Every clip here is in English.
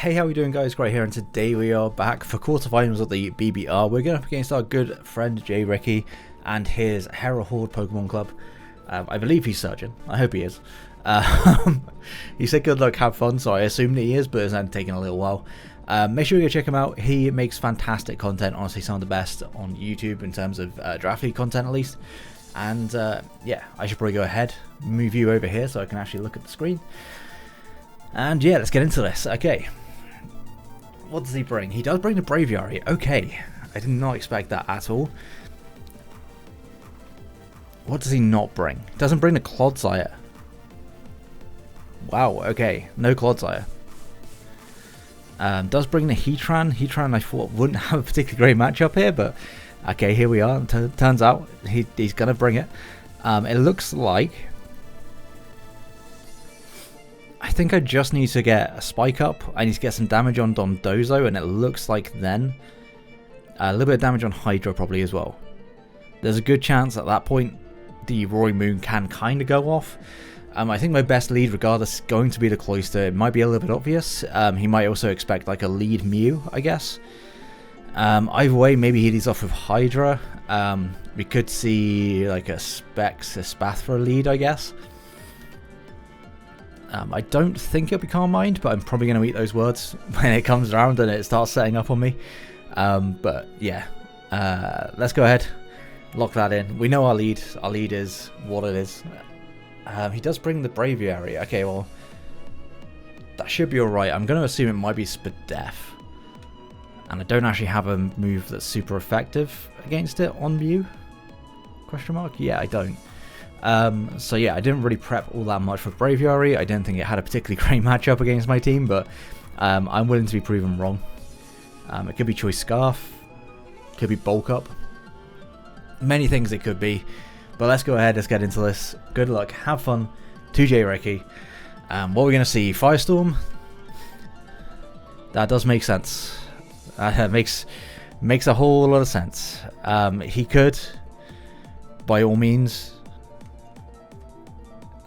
Hey, how are we doing, guys? Great here, and today we are back for quarterfinals of the BBR. We're going up against our good friend JRicky and his Hera Horde Pokemon Club. I believe he's Surgeon. I hope he is. He said good luck, have fun, so I assume that he is, but it's taking a little while. Make sure you go check him out. He makes fantastic content, honestly some of the best on YouTube in terms of draft league content at least. And yeah, I should probably go ahead, move you over here so I can actually look at the screen. And yeah, let's get into this. Okay. What does he bring? He does bring the Braviary. Okay. I did not expect that at all. What does he not bring? He doesn't bring the Clodsire. Wow, okay. No Clodsire. Does bring the Heatran. Heatran I thought wouldn't have a particularly great matchup here, but okay, here we are. Turns out he's going to bring it. It looks like... I think I just need to get a spike up. I need to get some damage on Dondozo, and it looks like then a little bit of damage on Hydra probably as well. There's a good chance at that point the Roaring Moon can kind of go off. I think my best lead regardless is going to be the Cloyster. It might be a little bit obvious. He might also expect like a lead Mew, I guess. Either way, maybe he leads off with Hydra. We could see like a Specs, a Spathra lead, I guess. I don't think it'll be Calm Mind, but I'm probably going to eat those words when it comes around and it starts setting up on me. But yeah, let's go ahead, lock that in. We know our lead. Our lead is what it is. He does bring the Braviary. Okay, well, that should be alright. I'm going to assume it might be Spadef. And I don't actually have a move that's super effective against it on Mew? Question mark? Yeah, I don't. So yeah, I didn't really prep all that much for Braviary. I didn't think it had a particularly great matchup against my team, but I'm willing to be proven wrong. It could be Choice Scarf, could be Bulk Up, many things it could be. But let's go ahead, let's get into this. Good luck, have fun to JRicky. What we're going to see, Firestorm. That does make sense. That makes a whole lot of sense. He could, by all means...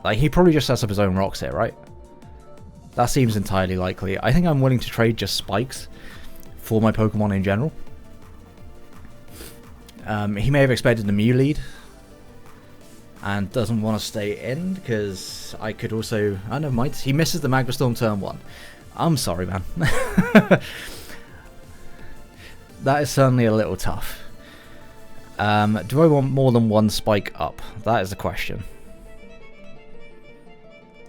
Like, he probably just sets up his own rocks here, right? That seems entirely likely. I think I'm willing to trade just spikes for my Pokemon in general. He may have expected the Mew lead and doesn't want to stay in because I could also... I never mind. He misses the Magma Storm turn 1. I'm sorry, man. That is certainly a little tough. Do I want more than one spike up? That is the question.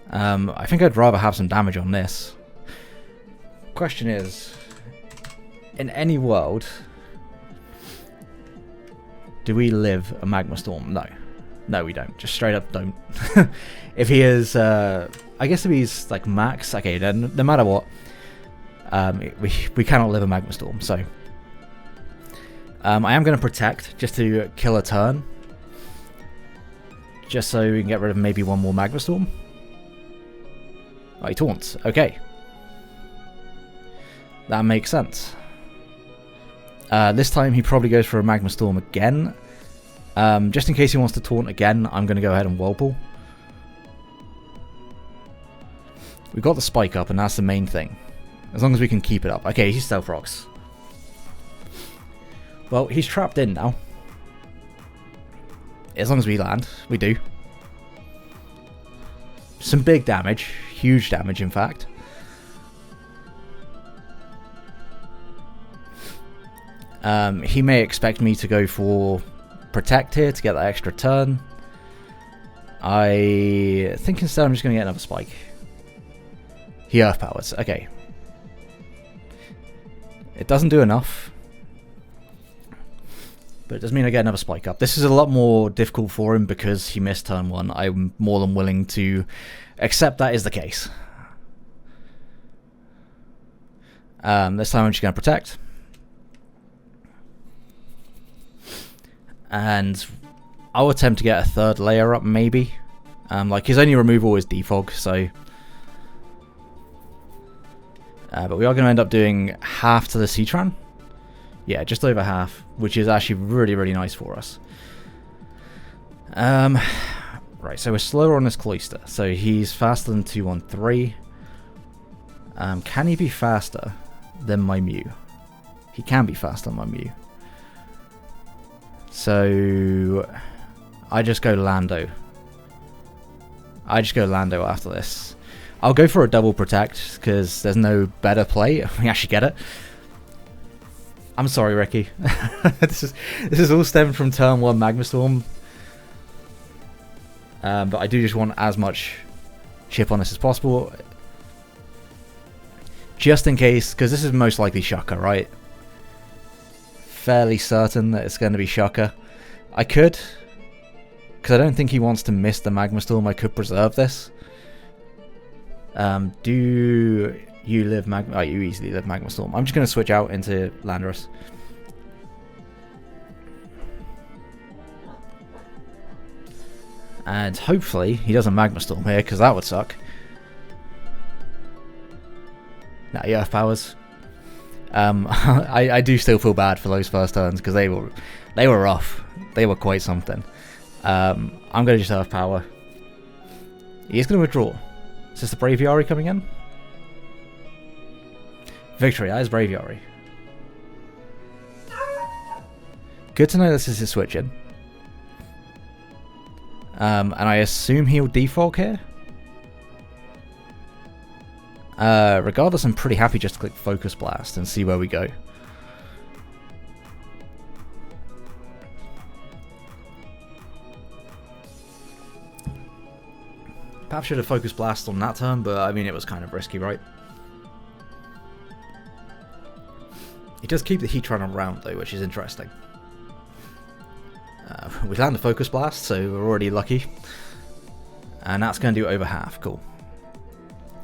I think I'd rather have some damage on this. Question is, in any world, do we live a Magma Storm? No. No, we don't. Just straight up don't. If he is, I guess if he's like max, okay, then no matter what, we cannot live a Magma Storm, so. I am going to protect just to kill a turn. Just so we can get rid of maybe one more Magma Storm. Oh, he taunts. Okay. That makes sense. This time he probably goes for a Magma Storm again. Just in case he wants to taunt again, I'm going to go ahead and Whirlpool. We've got the spike up, and that's the main thing. As long as we can keep it up. Okay, he's Stealth Rocks. Well, he's trapped in now. As long as we land. We do. Some big damage. Huge damage, in fact. He may expect me to go for Protect here to get that extra turn. I think instead I'm just going to get another spike. He Earth Powers. Okay. It doesn't do enough. But it does mean I get another spike up. This is a lot more difficult for him because he missed turn 1. I'm more than willing to accept that is the case. This time I'm just going to protect. And I'll attempt to get a third layer up maybe. Like his only removal is Defog, so... but we are going to end up doing half to the Heatran. Yeah, just over half, which is actually really, really nice for us. Right, so we're slower on this Cloyster. So he's faster than 213. Can he be faster than my Mew? He can be faster than my Mew. So I just go Lando. After this. I'll go for a double protect because there's no better play. We actually get it. I'm sorry, Ricky. this is all stemmed from turn 1 Magma Storm. But I do just want as much chip on this as possible. Just in case, because this is most likely Shaka, right? Fairly certain that it's going to be Shaka. I could, because I don't think he wants to miss the Magma Storm, I could preserve this. Do you live Magma? Oh, you easily live Magma Storm. I'm just going to switch out into Landorus. And hopefully he doesn't Magma Storm here, because that would suck. Nah, he Earth Powers. I do still feel bad for those first turns, because they were rough. They were quite something. I'm going to just Earth Power. He's going to withdraw. Is this the Braviary coming in? Victory, that is Braviary. Good to know this is his switch in. And I assume he'll defog here. Regardless, I'm pretty happy just to click Focus Blast and see where we go. Perhaps should have Focus Blast on that turn, but I mean it was kind of risky, right? He does keep the Heatran around though, which is interesting. We land a Focus Blast, so we're already lucky. And that's going to do over half, cool.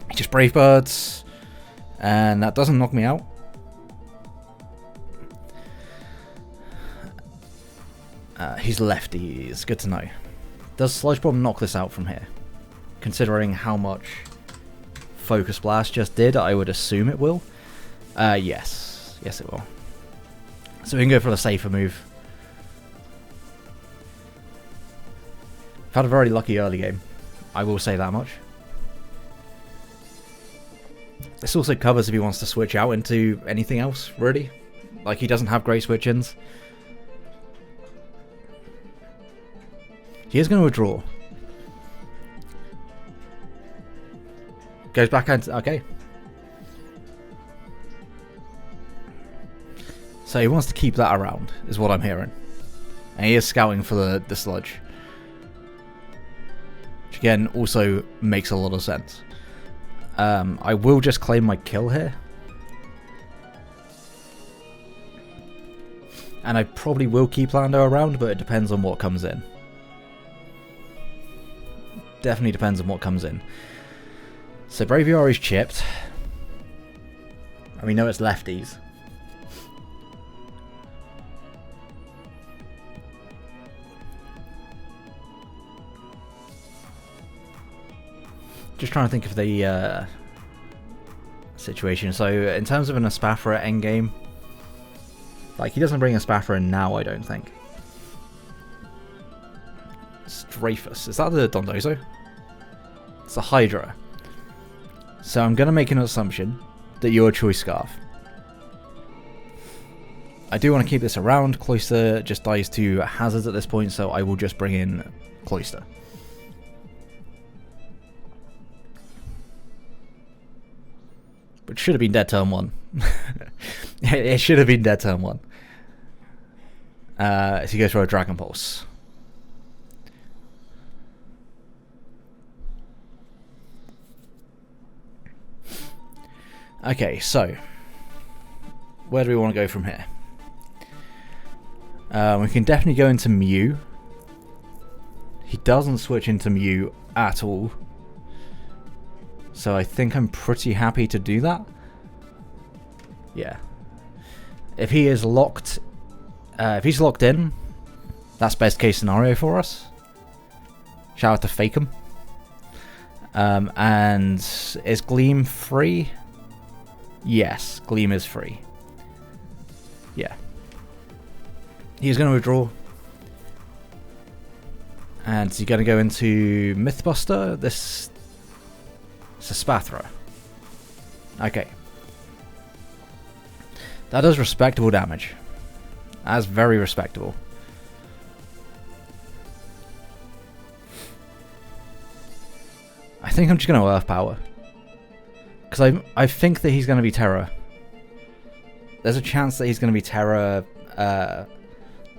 He just Brave Birds, and that doesn't knock me out. He's lefties, good to know. Does Sludge Bomb knock this out from here? Considering how much Focus Blast just did, I would assume it will. Yes. Yes, it will. So we can go for the safer move. I've had a very lucky early game. I will say that much. This also covers if he wants to switch out into anything else, really. Like, he doesn't have great switch-ins. He is going to withdraw. Goes back and... okay. So he wants to keep that around, is what I'm hearing. And he is scouting for the sludge. Which again, also makes a lot of sense. I will just claim my kill here. And I probably will keep Lando around, but it depends on what comes in. Definitely depends on what comes in. So Braviary's chipped. And we know it's lefties. Just trying to think of the situation. So in terms of an Espathra at endgame, like, he doesn't bring Espathra in now, I don't think. Strafus. Is that the Dondozo? It's a Hydra. So I'm going to make an assumption that you're a Choice Scarf. I do want to keep this around. Cloyster just dies to hazards at this point, so I will just bring in Cloyster. But it should have been dead turn 1. It should have been dead turn 1. So he goes for a Dragon Pulse. Okay, so where do we want to go from here? We can definitely go into Mew. He doesn't switch into Mew at all. So I think I'm pretty happy to do that. Yeah. If he is locked... if he's locked in, that's best case scenario for us. Shout out to Fakem. And is Gleam free? Yes, Gleam is free. Yeah. He's going to withdraw. And he's going to go into Mythbuster. This... it's a Spathra. Okay. That does respectable damage. That's very respectable. I think I'm just going to Earth Power. Because I think that he's going to be Terra. There's a chance that he's going to be Terra...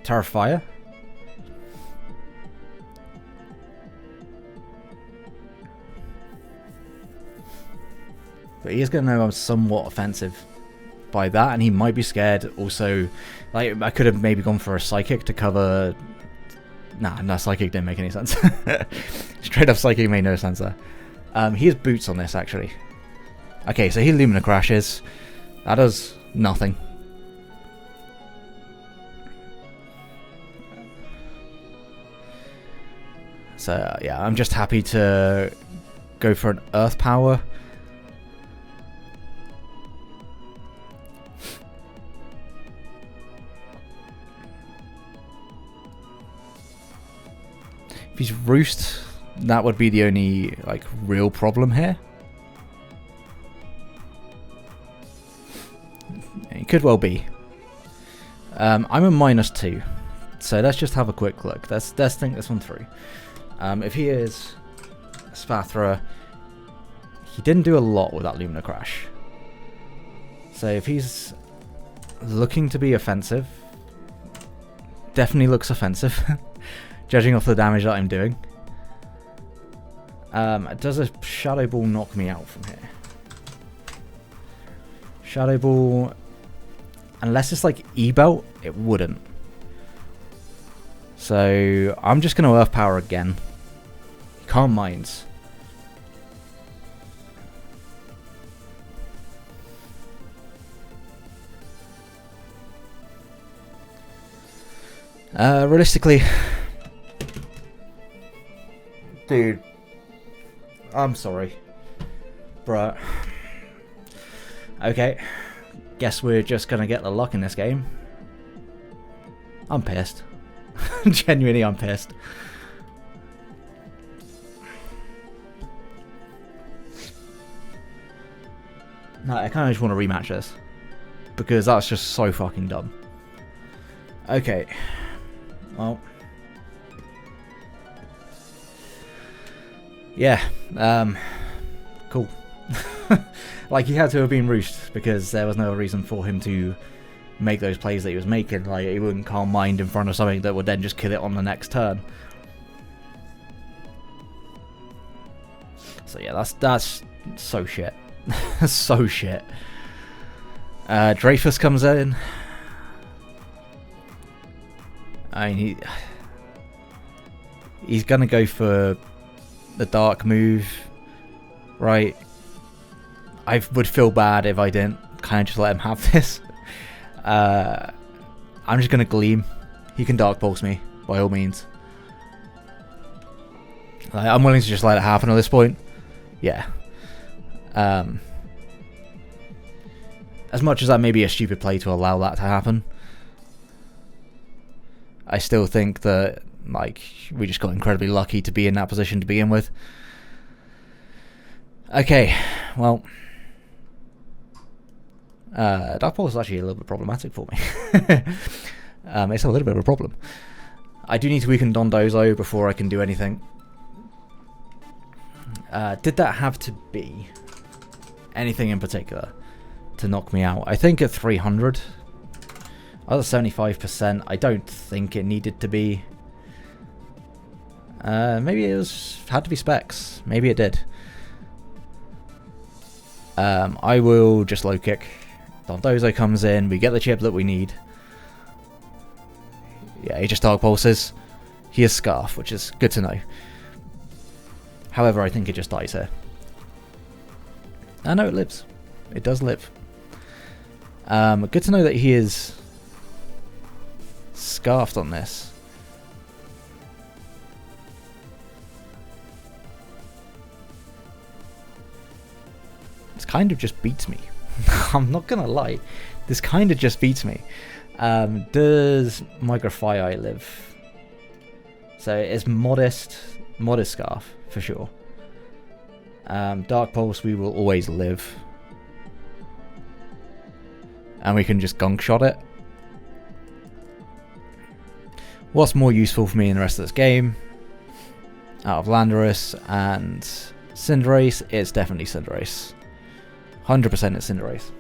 Terra Fire. But he is going to know I'm somewhat offensive by that, and he might be scared also. Like, I could have maybe gone for a Psychic to cover... Nah, Psychic didn't make any sense. Straight up Psychic made no sense there. He has Boots on this, actually. Okay, so he Lumina crashes. That does nothing. So, yeah, I'm just happy to go for an Earth Power. If he's Roost, that would be the only, like, real problem here. It could well be. I'm a -2, so let's just have a quick look. Let's think this one through. If he is Spathra, he didn't do a lot with that Lumina Crash. So if he's looking to be offensive, definitely looks offensive, judging off the damage that I'm doing. Does a Shadow Ball knock me out from here? Shadow Ball, unless it's like E-Belt, it wouldn't. So I'm just going to Earth Power again. Calm Minds. Realistically, dude, I'm sorry, bruh. Okay, guess we're just gonna get the luck in this game. I'm pissed. Genuinely, I'm pissed. No, I kind of just want to rematch this because that's just so fucking dumb. Okay, well, yeah, cool. Like, he had to have been Roost because there was no reason for him to make those plays that he was making. Like, he wouldn't Calm Mind in front of something that would then just kill it on the next turn. So yeah, that's so shit. So shit. Dreyfus comes in. I mean, he's gonna go for the dark move, right? I would feel bad if I didn't kind of just let him have this. I'm just gonna Gleam. He can Dark Pulse me, by all means. Like, I'm willing to just let it happen at this point. Yeah. As much as that may be a stupid play to allow that to happen, I still think that, like, we just got incredibly lucky to be in that position to begin with. Okay, well, Dark Pulse is actually a little bit problematic for me. It's a little bit of a problem. I do need to weaken Dondozo before I can do anything. Did that have to be anything in particular to knock me out? I think at 300, I was at 75%. I don't think it needed to be. Maybe it had to be Specs. Maybe it did. I will just low kick. Dondozo comes in. We get the chip that we need. Yeah, he just Dark Pulses. He has Scarf, which is good to know. However, I think it just dies here. No, it lives. It does live. Good to know that he is Scarfed on this. This kind of just beats me. I'm not gonna lie. This kind of just beats me. Does Microfire live? So it's modest Scarf for sure. Dark Pulse we will always live. and we can just gunk shot it. What's more useful for me in the rest of this game? Out of Landorus and Cinderace, it's definitely Cinderace. 100% it's Cinderace.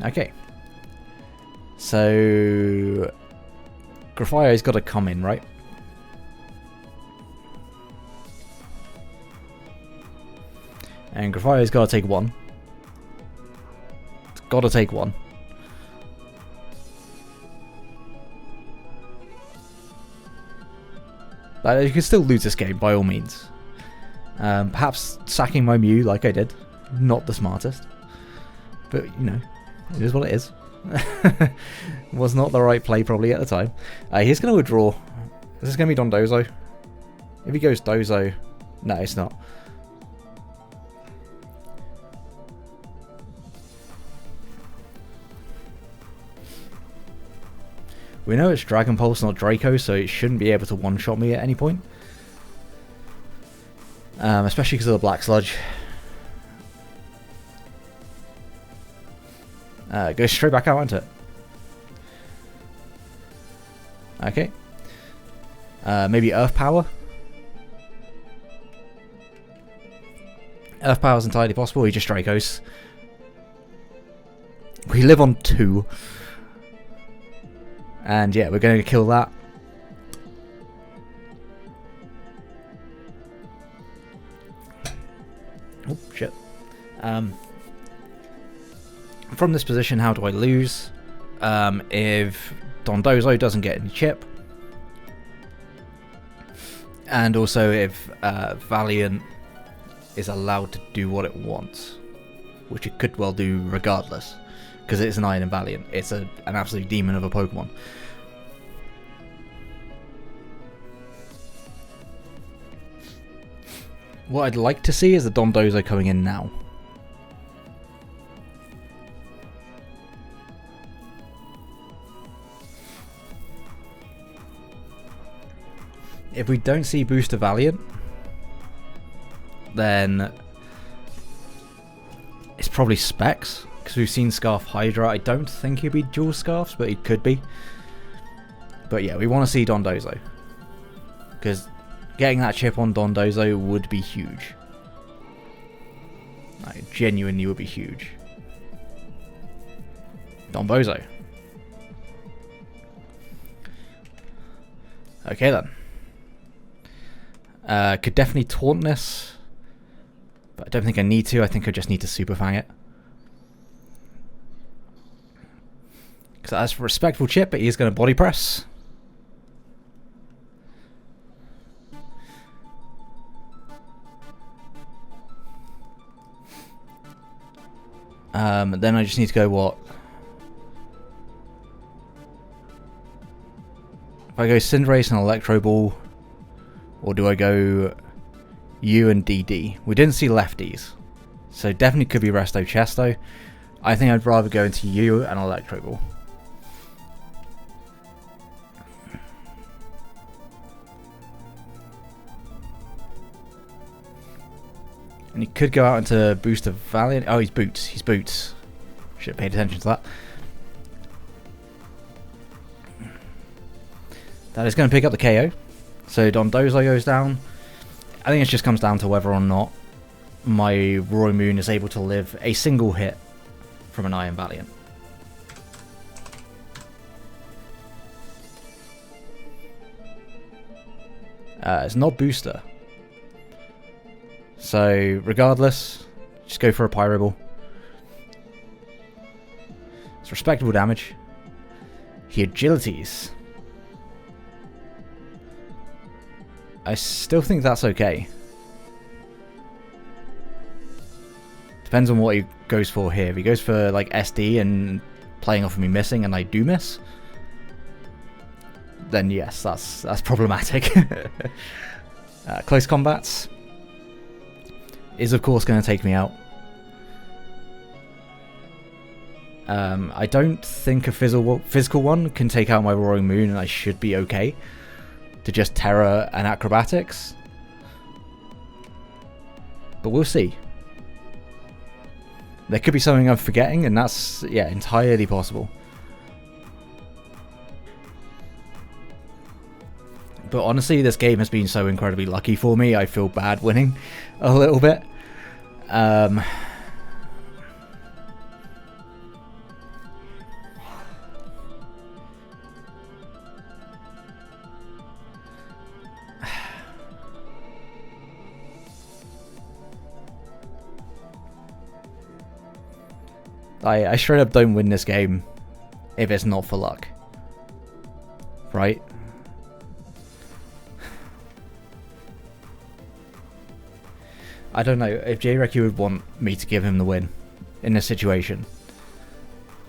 Okay. So Grafio's got to come in, right? And Grafio's got to take one. It's got to take one. But you can still lose this game by all means. Perhaps sacking my Mew like I did, not the smartest. But you know, it is what it is. Was not the right play probably at the time. He's going to withdraw. Is this going to be Dondozo? If he goes Dozo... No, it's not. We know it's Dragon Pulse, not Draco, so it shouldn't be able to one-shot me at any point. Especially because of the Black Sludge. Go straight back out into it. Okay. Maybe Earth Power? Earth Power is entirely possible. He just Dracos. We live on 2. And yeah, we're going to kill that. Oh, shit. From this position, how do I lose? If Dondozo doesn't get any chip. And also if Valiant is allowed to do what it wants. Which it could well do regardless. Because it's an Iron Valiant. It's an absolute demon of a Pokemon. What I'd like to see is the Dondozo coming in now. If we don't see Booster Valiant, then it's probably Specs. Because we've seen Scarf Hydra. I don't think he'd be dual Scarfs, but he could be. But yeah, we want to see Dondozo. Because getting that chip on Dondozo would be huge. Like, genuinely would be huge. Donbozo. Okay then. Could definitely taunt this. But I don't think I need to. I think I just need to Super Fang it. Because that's a respectful chip, but he's going to body press. Then I just need to go what? If I go Cinderace and Electro Ball, or do I go U and DD? We didn't see lefties, so definitely could be Resto Chesto. I think I'd rather go into U and Electro Ball. And he could go out into Booster Valiant. Oh, he's Boots. He's Boots. Should have paid attention to that. That is going to pick up the KO. So Dondozo goes down. I think it just comes down to whether or not my Roy Moon is able to live a single hit from an Iron Valiant. It's not Booster. So, regardless, just go for a Pyro Ball. It's respectable damage. He agilities. I still think that's okay. Depends on what he goes for here. If he goes for like SD and playing off of me missing and I do miss, then yes, that's problematic. Close combats. is of course going to take me out. I don't think a physical one can take out my Roaring Moon, and I should be okay to just Terra and Acrobatics. But we'll see. There could be something I'm forgetting, and that's, yeah, entirely possible. But honestly, this game has been so incredibly lucky for me, I feel bad winning a little bit. I straight up don't win this game if it's not for luck. Right? I don't know if JRicky would want me to give him the win in this situation.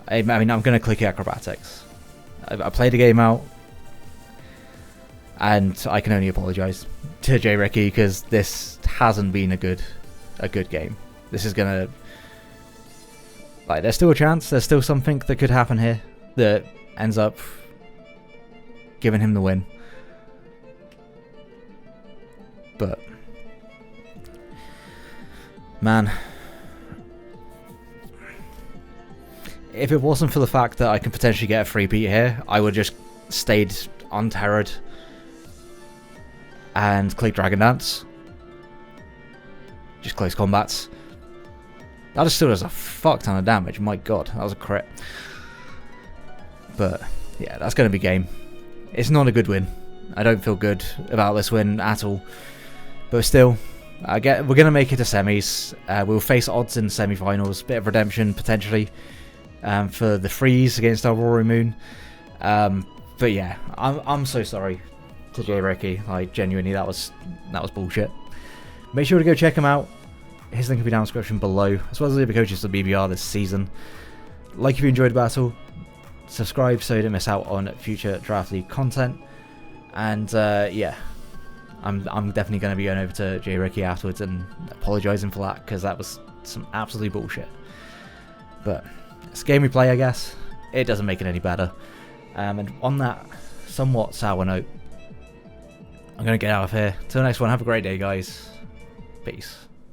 I mean, I'm going to click Acrobatics. I played the game out, and I can only apologise to JRicky because this hasn't been a good game. This is going to... Like, there's still a chance, there's still something that could happen here that ends up giving him the win. But, man, if it wasn't for the fact that I can potentially get a free beat here, I would just stayed unterrored and click Dragon Dance. Just close combats. That just still does a fuck ton of damage. My god, that was a crit. But yeah, that's going to be game. It's not a good win. I don't feel good about this win at all. But still, we're going to make it to semis. We'll face odds in semi-finals. Bit of redemption potentially for the freeze against our Roaring Moon. But yeah, I'm so sorry to JRicky. Like, genuinely, that was bullshit. Make sure to go check him out. His link will be down in the description below, as well as the other coaches of BBR this season. Like if you enjoyed the battle, subscribe so you don't miss out on future Draft League content. And yeah, I'm definitely going to be going over to JRicky afterwards and apologising for that, because that was some absolute bullshit. But it's a game we play, I guess. It doesn't make it any better. And on that somewhat sour note, I'm going to get out of here. Till the next one, have a great day, guys. Peace.